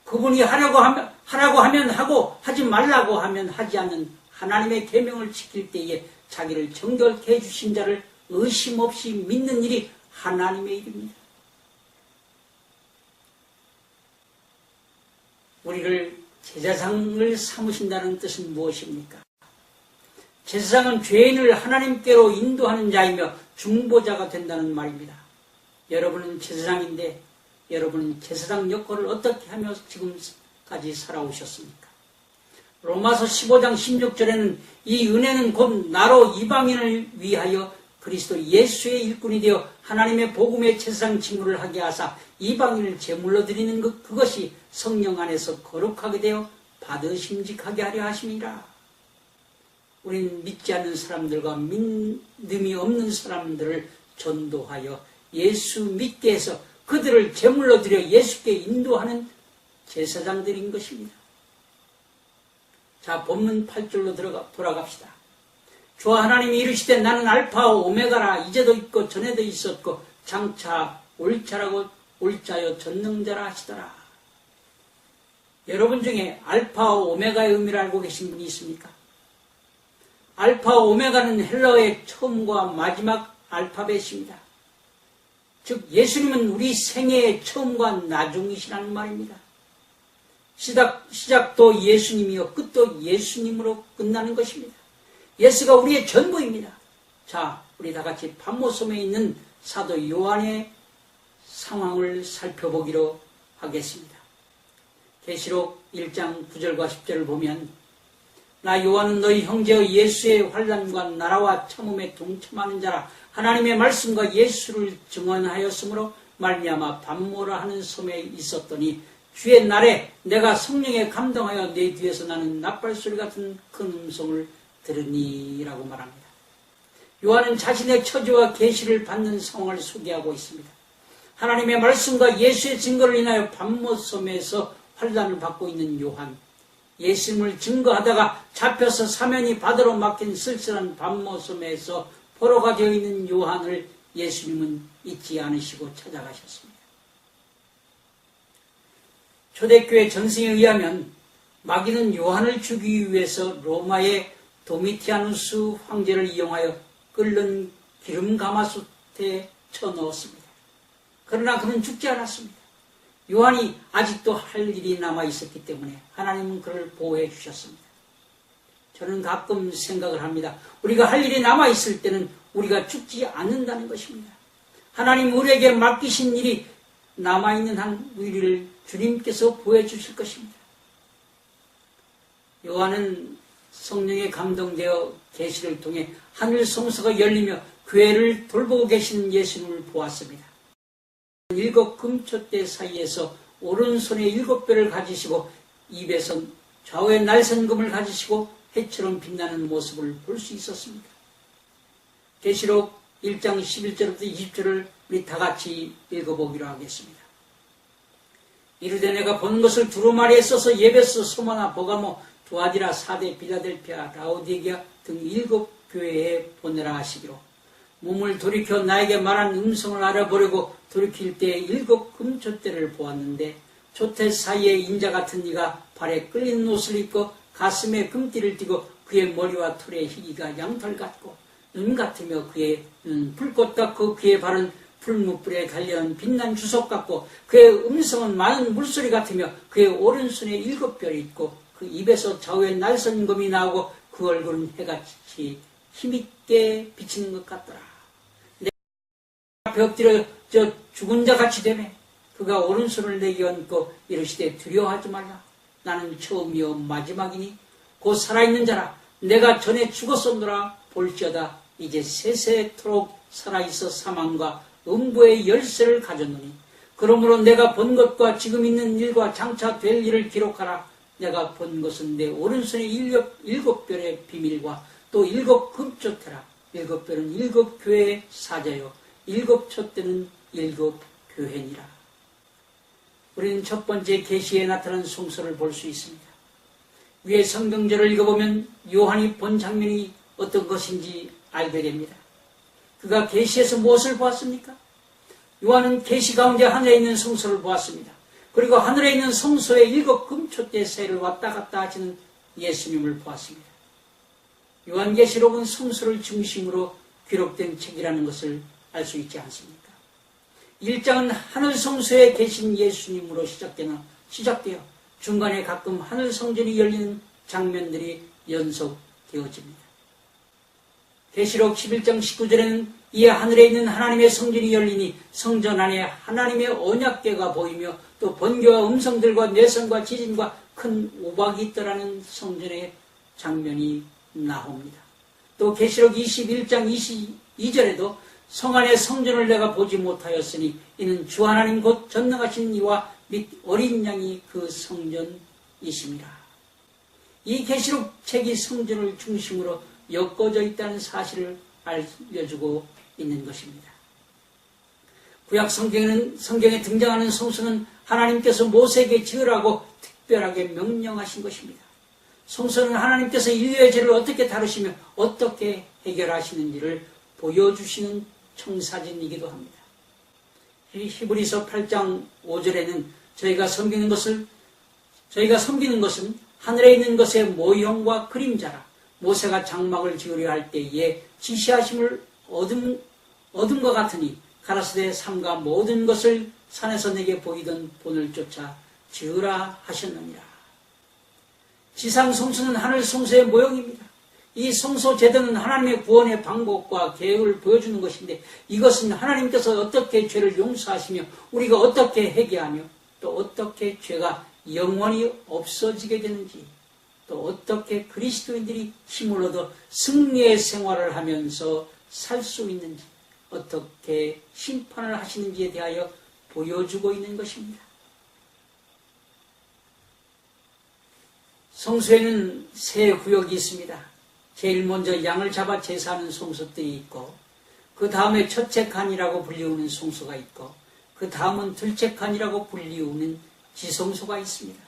그분이 하라고 하면 하고 하지 말라고 하면 하지 않는 하나님의 계명을 지킬 때에 자기를 정결케 해주신 자를 의심 없이 믿는 일이 하나님의 일입니다. 우리를 제사장을 삼으신다는 뜻은 무엇입니까? 제사장은 죄인을 하나님께로 인도하는 자이며 중보자가 된다는 말입니다. 여러분은 제사장인데 여러분은 제사장 역할을 어떻게 하며 지금까지 살아오셨습니까? 로마서 15장 16절에는 이 은혜는 곧 나로 이방인을 위하여 그리스도 예수의 일꾼이 되어 하나님의 복음의 제사장 직무를 하게 하사 이방인을 제물로 드리는 그것이 성령 안에서 거룩하게 되어 받으심직하게 하려 하심이라. 우리는 믿지 않는 사람들과 믿음이 없는 사람들을 전도하여 예수 믿게 해서 그들을 제물로 드려 예수께 인도하는 제사장들인 것입니다. 자, 본문 8절로 돌아갑시다. 주 하나님이 이르시되 나는 알파와 오메가라. 이제도 있고 전에도 있었고 장차 올자라고 올자여 전능자라 하시더라. 여러분 중에 알파와 오메가의 의미를 알고 계신 분이 있습니까? 알파와 오메가는 헬라어의 처음과 마지막 알파벳입니다. 즉 예수님은 우리 생애의 처음과 나중이시라는 말입니다. 시작도 예수님이요 끝도 예수님으로 끝나는 것입니다. 예수가 우리의 전부입니다. 자, 우리 다 같이 patmos섬에 있는 사도 요한의 상황을 살펴보기로 하겠습니다. 계시록 1장 9절과 10절을 보면 나 요한은 너희 형제의 예수의 환난과 나라와 참음에 동참하는 자라. 하나님의 말씀과 예수를 증언하였으므로 말미암아 patmos라 하는 섬에 있었더니 주의 날에 내가 성령에 감동하여 내 뒤에서 나는 나팔소리 같은 큰 음성을 들으니라고 말합니다. 요한은 자신의 처지와 계시를 받는 상황을 소개하고 있습니다. 하나님의 말씀과 예수의 증거를 인하여 patmos섬에서 환난을 받고 있는 요한, 예수님을 증거하다가 잡혀서 사면이 바다로 막힌 쓸쓸한 patmos섬에서 포로가 되어 있는 요한을 예수님은 잊지 않으시고 찾아가셨습니다. 초대교회 전승에 의하면 마귀는 요한을 죽이기 위해서 로마의 도미티아누스 황제를 이용하여 끓는 기름 가마솥에 쳐넣었습니다. 그러나 그는 죽지 않았습니다. 요한이 아직도 할 일이 남아있었기 때문에 하나님은 그를 보호해 주셨습니다. 저는 가끔 생각을 합니다. 우리가 할 일이 남아있을 때는 우리가 죽지 않는다는 것입니다. 하나님 우리에게 맡기신 일이 남아있는 한 우리를 주님께서 보여주실 것입니다. 요한은 성령에 감동되어 계시를 통해 하늘 성소가 열리며 교회를 돌보고 계시는 예수님을 보았습니다. 7 금초대 사이에서 오른손에 7뼈를 가지시고 입에서 좌우에 날선금을 가지시고 해처럼 빛나는 모습을 볼 수 있었습니다. 계시록 1장 11절부터 20절을 우리 다 같이 읽어보기로 하겠습니다. 이르되 내가 본 것을 두루마리에 써서 예베소, 소마나, 버가모, 두아디라, 사데, 빌라델피아, 라오디게아 등 7 교회에 보내라 하시기로 몸을 돌이켜 나에게 말한 음성을 알아보려고 돌이킬 때 7 금촛대를 보았는데 촛대 사이에 인자 같은 이가 발에 끌리는 옷을 입고 가슴에 금띠를 띠고 그의 머리와 털의 희기가 양털 같고 눈 같으며 그의 눈은 불꽃 같고 그의 발은 풀무불에 달려온 빛난 주석 같고 그의 음성은 많은 물소리 같으며 그의 오른손에 7뼈이 있고 그 입에서 좌우에 날선검이 나오고 그 얼굴은 해같이 힘있게 비치는 것 같더라. 내 앞에 엎드려 저 죽은 자 같이 되매 그가 오른손을 내게 얹고 이르시되 두려워하지 말라. 나는 처음이요 마지막이니 곧 살아있는 자라. 내가 전에 죽었었노라. 볼지어다 이제 세세토록 살아있어 사망과 음부의 열쇠를 가졌노니 그러므로 내가 본 것과 지금 있는 일과 장차 될 일을 기록하라. 내가 본 것은 내 오른손에 7뼈의 비밀과 또 7 금초대라. 7뼈는 7 교회의 사자요 7 촛대는 7 교회니라. 우리는 첫 번째 계시에 나타난 성소를 볼 수 있습니다. 위에 성경절을 읽어보면 요한이 본 장면이 어떤 것인지 알게 됩니다. 그가 계시에서 무엇을 보았습니까? 요한은 계시 가운데 하늘에 있는 성소를 보았습니다. 그리고 하늘에 있는 성소의 7 금초대 사이를 왔다 갔다 하시는 예수님을 보았습니다. 요한계시록은 성소를 중심으로 기록된 책이라는 것을 알 수 있지 않습니까? 1장은 하늘 성소에 계신 예수님으로 시작되어 중간에 가끔 하늘 성전이 열리는 장면들이 연속되어집니다. 계시록 11장 19절에는 이에 하늘에 있는 하나님의 성전이 열리니 성전 안에 하나님의 언약궤가 보이며 또 번개와 음성들과 뇌성과 지진과 큰 우박이 있더라는 성전의 장면이 나옵니다. 또 계시록 21장 22절에도 성 안의 성전을 내가 보지 못하였으니 이는 주 하나님 곧 전능하신 이와 및 어린 양이 그 성전이심이라. 이 계시록 책이 성전을 중심으로 엮어져 있다는 사실을 알려주고 있는 것입니다. 구약 성경에 등장하는 성소는 하나님께서 모세에게 지으라고 특별하게 명령하신 것입니다. 성소는 하나님께서 인류의 죄를 어떻게 다루시며 어떻게 해결하시는지를 보여주시는 청사진이기도 합니다. 히브리서 8장 5절에는 저희가 섬기는 것은 하늘에 있는 것의 모형과 그림자라. 모세가 장막을 지으려 할 때에 지시하심을 얻음과 같으니 가라사대 삼가 모든 것을 산에서 내게 보이던 본을 쫓아 지으라 하셨느니라. 지상 성소는 하늘 성소의 모형입니다. 이 성소 제도는 하나님의 구원의 방법과 계획을 보여주는 것인데 이것은 하나님께서 어떻게 죄를 용서하시며 우리가 어떻게 회개하며 또 어떻게 죄가 영원히 없어지게 되는지 또 어떻게 그리스도인들이 힘을 얻어 승리의 생활을 하면서 살 수 있는지 어떻게 심판을 하시는지에 대하여 보여주고 있는 것입니다. 성소에는 세 구역이 있습니다. 제일 먼저 양을 잡아 제사하는 성소들이 있고 그 다음에 첫째 칸이라고 불리우는 성소가 있고 그 다음은 둘째 칸이라고 불리우는 지성소가 있습니다.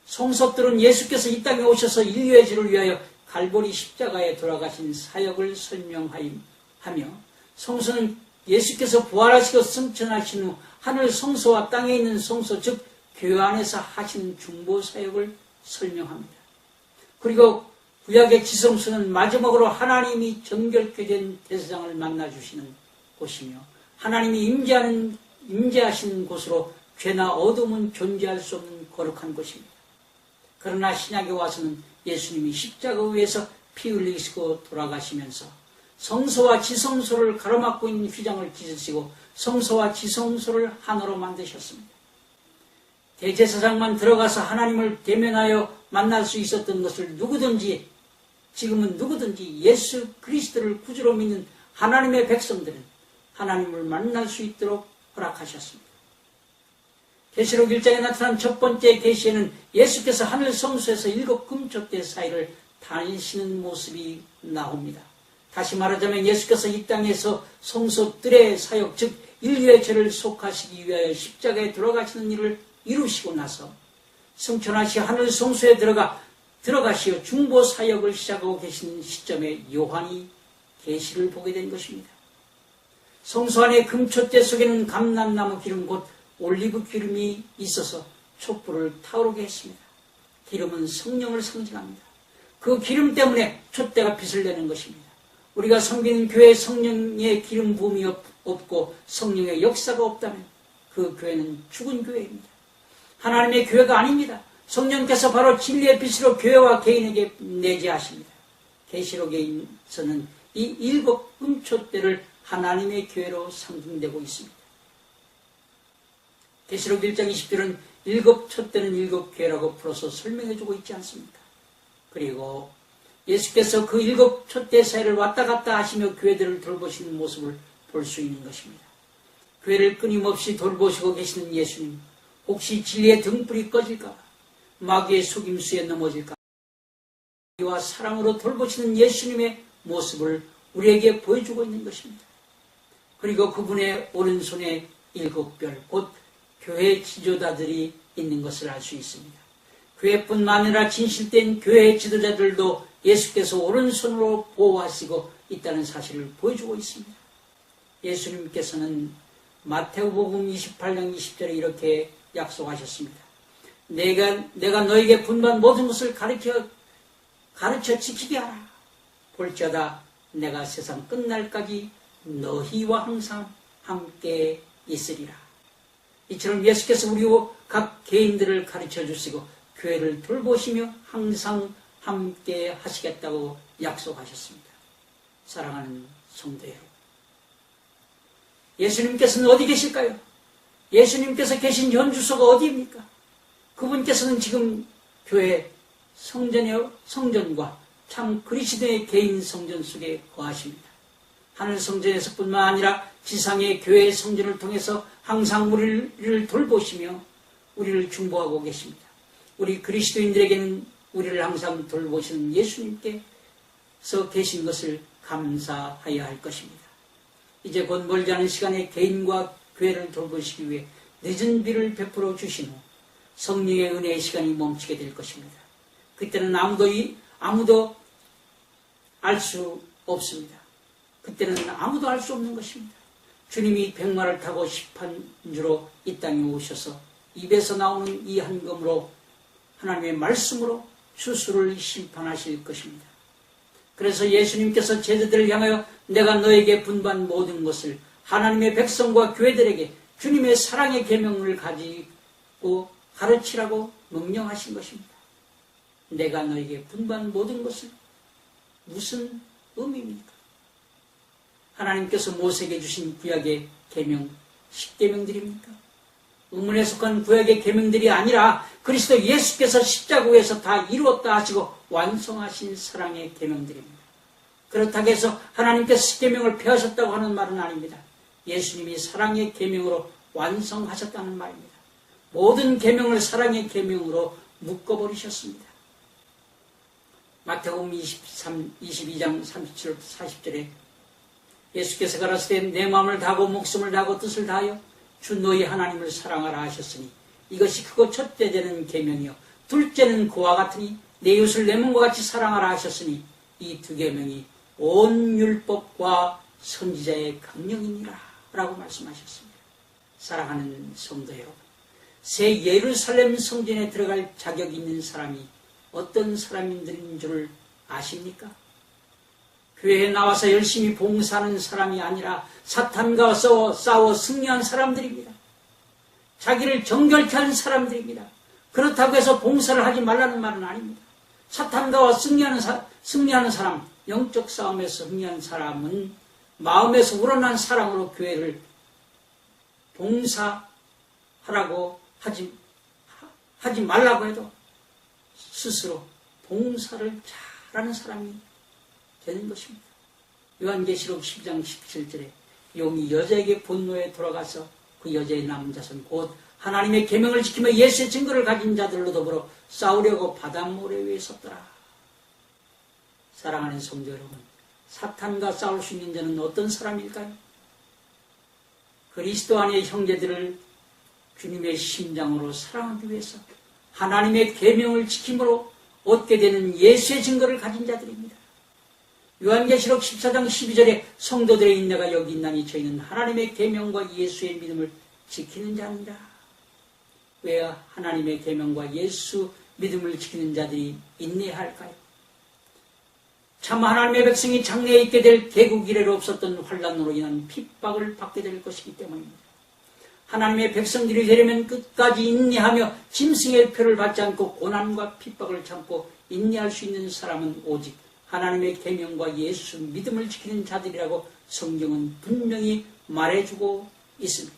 성소들은 예수께서 이 땅에 오셔서 인류의 죄를 위하여 갈보리 십자가에 돌아가신 사역을 설명하며 성소는 예수께서 부활하시고 승천하신 후 하늘 성소와 땅에 있는 성소 즉 교회 안에서 하신 중보 사역을 설명합니다. 그리고 구약의 지성소는 마지막으로 하나님이 정결케 된 대제사장을 만나주시는 곳이며 하나님이 임재하시는 곳으로 죄나 어둠은 존재할 수 없는 거룩한 곳입니다. 그러나 신약에 와서는 예수님이 십자가 위에서 피 흘리시고 돌아가시면서 성소와 지성소를 가로막고 있는 휘장을 찢으시고 성소와 지성소를 하나로 만드셨습니다. 대제사장만 들어가서 하나님을 대면하여 만날 수 있었던 것을 지금은 누구든지 예수 그리스도를 구주로 믿는 하나님의 백성들은 하나님을 만날 수 있도록 허락하셨습니다. 계시록 1장에 나타난 첫 번째 계시에는 예수께서 하늘 성소에서 7 금초대 사이를 다니시는 모습이 나옵니다. 다시 말하자면 예수께서 이 땅에서 성소들의 사역 즉 인류의 죄를 속하시기 위하여 십자가에 돌아가시는 일을 이루시고 나서 승천하시 하늘 성소에 들어가시어 중보 사역을 시작하고 계시는 시점에 요한이 계시를 보게 된 것입니다. 성소 안의 금초대 속에는 감람나무 기름 곧 올리브 기름이 있어서 촛불을 타오르게 했습니다. 기름은 성령을 상징합니다. 그 기름 때문에 촛대가 빛을 내는 것입니다. 우리가 섬기는 교회에 성령의 기름 부음이 없고 성령의 역사가 없다면 그 교회는 죽은 교회입니다. 하나님의 교회가 아닙니다. 성령께서 바로 진리의 빛으로 교회와 개인에게 내재하십니다. 계시록에서는 이 7 금초대를 하나님의 교회로 상징되고 있습니다. 계시록 1장 20절은 7 촛대는 7 교회라고 풀어서 설명해주고 있지 않습니까? 그리고 예수께서 그 7 촛대 사이를 왔다 갔다 하시며 교회들을 돌보시는 모습을 볼 수 있는 것입니다. 교회를 끊임없이 돌보시고 계시는 예수님, 혹시 진리의 등불이 꺼질까? 마귀의 속임수에 넘어질까? 와 사랑으로 돌보시는 예수님의 모습을 우리에게 보여주고 있는 것입니다. 그리고 그분의 오른손에 7별, 곧 교회 지도자들이 있는 것을 알 수 있습니다. 교회뿐만 아니라 진실된 교회 지도자들도 예수께서 오른손으로 보호하시고 있다는 사실을 보여주고 있습니다. 예수님께서는 마태복음 28장 20절에 이렇게 약속하셨습니다. 내가 너에게 분부한 모든 것을 가르쳐 지키게 하라. 볼지어다 내가 세상 끝날까지 너희와 항상 함께 있으리라. 이처럼 예수께서 우리 각 개인들을 가르쳐 주시고 교회를 돌보시며 항상 함께 하시겠다고 약속하셨습니다. 사랑하는 성도 여러분, 예수님께서는 어디 계실까요? 예수님께서 계신 현 주소가 어디입니까? 그분께서는 지금 교회 성전과 참 그리스도의 개인 성전 속에 거하십니다. 하늘 성전에서뿐만 아니라 지상의 교회 성전을 통해서 항상 우리를 돌보시며 우리를 중보하고 계십니다. 우리 그리스도인들에게는 우리를 항상 돌보시는 예수님께서 계신 것을 감사하여야 할 것입니다. 이제 곧 멀지 않은 시간에 개인과 교회를 돌보시기 위해 늦은 비를 베풀어 주신 후 성령의 은혜의 시간이 멈추게 될 것입니다. 그때는 아무도 알 수 없습니다. 그때는 아무도 알 수 없는 것입니다. 주님이 백마를 타고 심판주로 이 땅에 오셔서 입에서 나오는 이 한검으로 하나님의 말씀으로 수수를 심판하실 것입니다. 그래서 예수님께서 제자들을 향하여 내가 너에게 분부한 모든 것을 하나님의 백성과 교회들에게 주님의 사랑의 계명을 가지고 가르치라고 명령하신 것입니다. 내가 너에게 분부한 모든 것을 무슨 의미입니까? 하나님께서 모세에게 주신 구약의 계명, 10계명들입니까? 의문에 속한 구약의 계명들이 아니라 그리스도 예수께서 십자가에서 다 이루었다 하시고 완성하신 사랑의 계명들입니다. 그렇다고 해서 하나님께서 10계명을 폐하셨다고 하는 말은 아닙니다. 예수님이 사랑의 계명으로 완성하셨다는 말입니다. 모든 계명을 사랑의 계명으로 묶어버리셨습니다. 마태복음 22장 37, 40절에 예수께서 가라사대 내 마음을 다하고 목숨을 다하고 뜻을 다하여 주 너희 하나님을 사랑하라 하셨으니 이것이 크고 첫째 되는 계명이요 둘째는 그와 같으니 내 이웃을 내 몸과 같이 사랑하라 하셨으니 이 두 계명이 온 율법과 선지자의 강령이니라 라고 말씀하셨습니다. 사랑하는 성도 여러분, 새 예루살렘 성전에 들어갈 자격이 있는 사람이 어떤 사람인 줄 아십니까? 교회에 나와서 열심히 봉사하는 사람이 아니라 사탄과 싸워 승리한 사람들입니다. 자기를 정결케 하는 사람들입니다. 그렇다고 해서 봉사를 하지 말라는 말은 아닙니다. 사탄과 승리하는 사람, 영적 싸움에서 승리한 사람은 마음에서 우러난 사랑으로 교회를 봉사하라고 하지 말라고 해도 스스로 봉사를 잘하는 사람이 되는 것입니다. 요한계시록 10장 17절에 용이 여자에게 분노에 돌아가서 그 여자의 남은 자손 곧 하나님의 계명을 지키며 예수의 증거를 가진 자들로 더불어 싸우려고 바닷모래 위에 섰더라. 사랑하는 성도 여러분, 사탄과 싸울 수 있는 자는 어떤 사람일까요? 그리스도 안의 형제들을 주님의 심장으로 사랑하기 위해서 하나님의 계명을 지킴으로 얻게 되는 예수의 증거를 가진 자들입니다. 요한계시록 14장 12절에 성도들의 인내가 여기 있나니 저희는 하나님의 계명과 예수의 믿음을 지키는 자입니다. 왜 하나님의 계명과 예수 믿음을 지키는 자들이 인내할까요? 참 하나님의 백성이 장래에 있게 될 개국 이래로 없었던 환난으로 인한 핍박을 받게 될 것이기 때문입니다. 하나님의 백성들이 되려면 끝까지 인내하며 짐승의 표를 받지 않고 고난과 핍박을 참고 인내할 수 있는 사람은 오직 하나님의 계명과 예수 믿음을 지키는 자들이라고 성경은 분명히 말해주고 있습니다.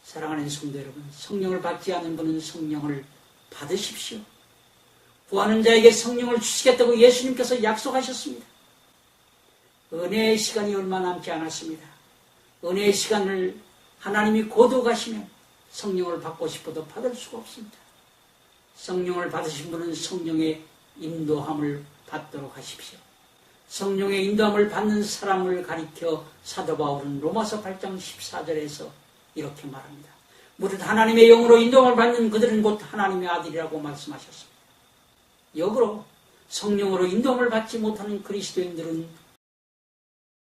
사랑하는 성도 여러분, 성령을 받지 않은 분은 성령을 받으십시오. 구하는 자에게 성령을 주시겠다고 예수님께서 약속하셨습니다. 은혜의 시간이 얼마 남지 않았습니다. 은혜의 시간을 하나님이 거둬가시면 성령을 받고 싶어도 받을 수가 없습니다. 성령을 받으신 분은 성령의 인도함을 받도록 하십시오. 성령의 인도함을 받는 사람을 가리켜 사도 바울은 로마서 8장 14절에서 이렇게 말합니다. 무릇 하나님의 영으로 인도함을 받는 그들은 곧 하나님의 아들이라고 말씀하셨습니다. 역으로 성령으로 인도함을 받지 못하는 그리스도인들은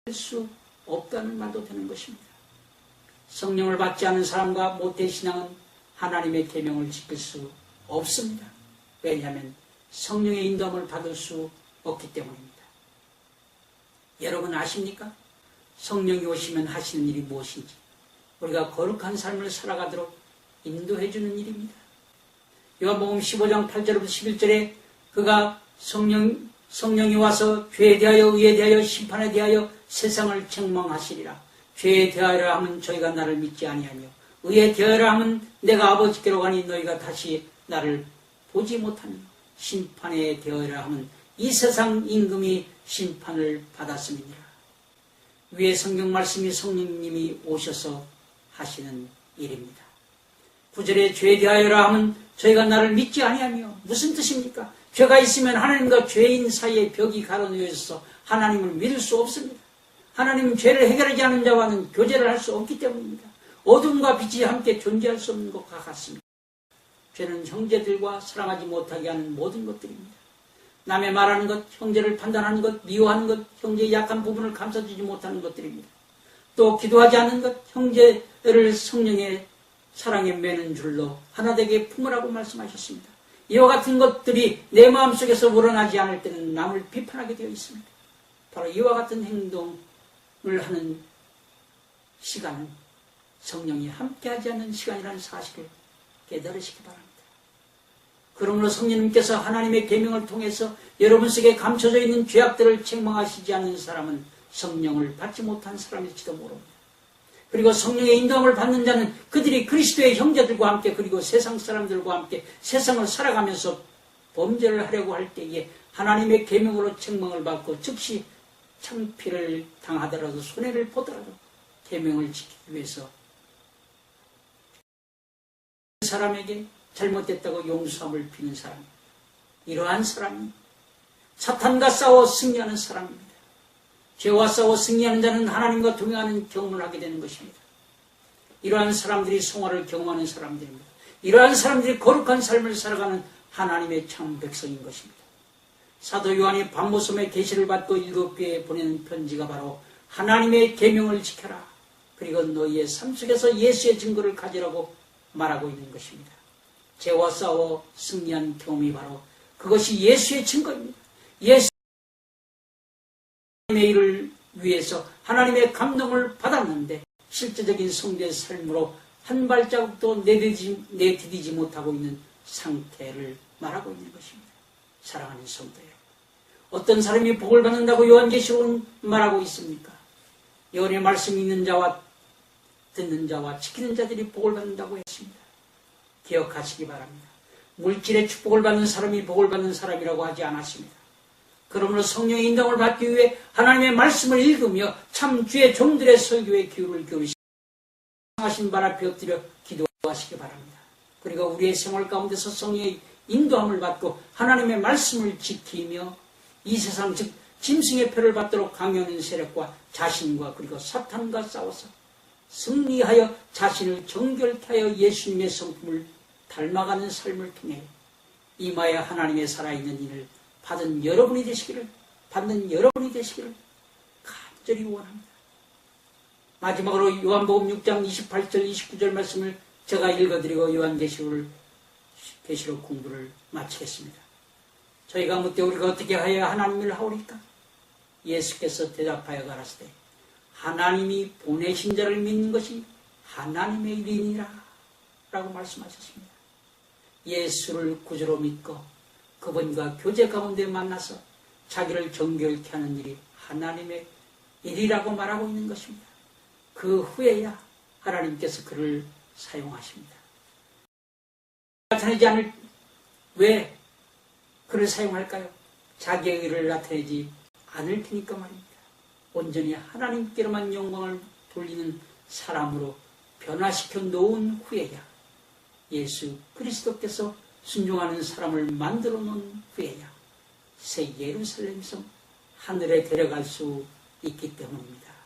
할 수 없다는 말도 되는 것입니다. 성령을 받지 않은 사람과 모태신앙은 하나님의 계명을 지킬 수 없습니다. 왜냐하면 성령의 인도함을 받을 수 없기 때문입니다. 여러분 아십니까? 성령이 오시면 하시는 일이 무엇인지 우리가 거룩한 삶을 살아가도록 인도해 주는 일입니다. 요한복음 15장 8절부터 11절에 그가 성령이 와서 죄에 대하여 의에 대하여 심판에 대하여 세상을 책망하시리라. 죄에 대하여라 하면 저희가 나를 믿지 아니하며 의에 대하여라 하면 내가 아버지께로 가니 너희가 다시 나를 보지 못하며 심판에 대하여라 하면 이 세상 임금이 심판을 받았음이니라. 위에 성경 말씀이 성령님이 오셔서 하시는 일입니다. 9절에 죄에 대하여라 하면 저희가 나를 믿지 아니하며 무슨 뜻입니까? 죄가 있으면 하나님과 죄인 사이에 벽이 가로놓여 있어서 하나님을 믿을 수 없습니다. 하나님은 죄를 해결하지 않은 자와는 교제를 할 수 없기 때문입니다. 어둠과 빛이 함께 존재할 수 없는 것과 같습니다. 죄는 형제들과 사랑하지 못하게 하는 모든 것들입니다. 남의 말하는 것, 형제를 판단하는 것, 미워하는 것, 형제의 약한 부분을 감싸주지 못하는 것들입니다. 또 기도하지 않는 것, 형제를 성령의 사랑에 매는 줄로 하나되게 품으라고 말씀하셨습니다. 이와 같은 것들이 내 마음속에서 우러나지 않을 때는 남을 비판하게 되어 있습니다. 바로 이와 같은 행동을 하는 시간은 성령이 함께하지 않는 시간이라는 사실을 깨달으시기 바랍니다. 그러므로 성령님께서 하나님의 계명을 통해서 여러분 속에 감춰져 있는 죄악들을 책망하시지 않는 사람은 성령을 받지 못한 사람일지도 모릅니다. 그리고 성령의 인도함을 받는 자는 그들이 그리스도의 형제들과 함께 그리고 세상 사람들과 함께 세상을 살아가면서 범죄를 하려고 할 때에 하나님의 계명으로 책망을 받고 즉시 창피를 당하더라도 손해를 보더라도 계명을 지키기 위해서 사람에게 잘못됐다고 용서함을 비는 사람, 이러한 사람이 사탄과 싸워 승리하는 사람입니다. 죄와 싸워 승리하는 자는 하나님과 동행하는 경험을 하게 되는 것입니다. 이러한 사람들이 성화를 경험하는 사람들입니다. 이러한 사람들이 거룩한 삶을 살아가는 하나님의 참 백성인 것입니다. 사도 요한이 반모섬에 계시를 받고 7교회에 보내는 편지가 바로 하나님의 계명을 지켜라. 그리고 너희의 삶 속에서 예수의 증거를 가지라고 말하고 있는 것입니다. 죄와 싸워 승리한 경험이 바로 그것이 예수의 증거입니다. 예수 하나님의 일을 위해서 하나님의 감동을 받았는데 실제적인 성도의 삶으로 한 발자국도 내디디지 못하고 있는 상태를 말하고 있는 것입니다. 사랑하는 성도예요. 어떤 사람이 복을 받는다고 요한계시록은 말하고 있습니까? 여호와의 말씀이 있는 자와 듣는 자와 지키는 자들이 복을 받는다고 했습니다. 기억하시기 바랍니다. 물질의 축복을 받는 사람이 복을 받는 사람이라고 하지 않았습니다. 그러므로 성령의 인도함을 받기 위해 하나님의 말씀을 읽으며 참 주의 종들의 설교에 기울을 기울이시고 하신 발 앞에 엎드려 기도하시기 바랍니다. 그리고 우리의 생활 가운데서 성령의 인도함을 받고 하나님의 말씀을 지키며 이 세상 즉 짐승의 표를 받도록 강요하는 세력과 자신과 그리고 사탄과 싸워서 승리하여 자신을 정결케 하여 예수님의 성품을 닮아가는 삶을 통해 이마에 하나님의 살아있는 인을 받는 여러분이 되시기를 간절히 원합니다. 마지막으로 요한복음 6장 28절 29절 말씀을 제가 읽어드리고 요한계시록 공부를 마치겠습니다. 저희가 묻되 우리가 어떻게 하여야 하나님을 하오리까? 예수께서 대답하여 가라사대 하나님이 보내신 자를 믿는 것이 하나님의 일이니라 라고 말씀하셨습니다. 예수를 구주로 믿고 그분과 교제 가운데 만나서 자기를 정결케 하는 일이 하나님의 일이라고 말하고 있는 것입니다. 그 후에야 하나님께서 그를 사용하십니다. 나타내지 않을 왜 그를 사용할까요? 자기의 의를 나타내지 않을 테니까 말입니다. 온전히 하나님께로만 영광을 돌리는 사람으로 변화시켜 놓은 후에야 예수 그리스도께서 순종하는 사람을 만들어 놓은 후에야 새 예루살렘 성 하늘에 데려갈 수 있기 때문입니다.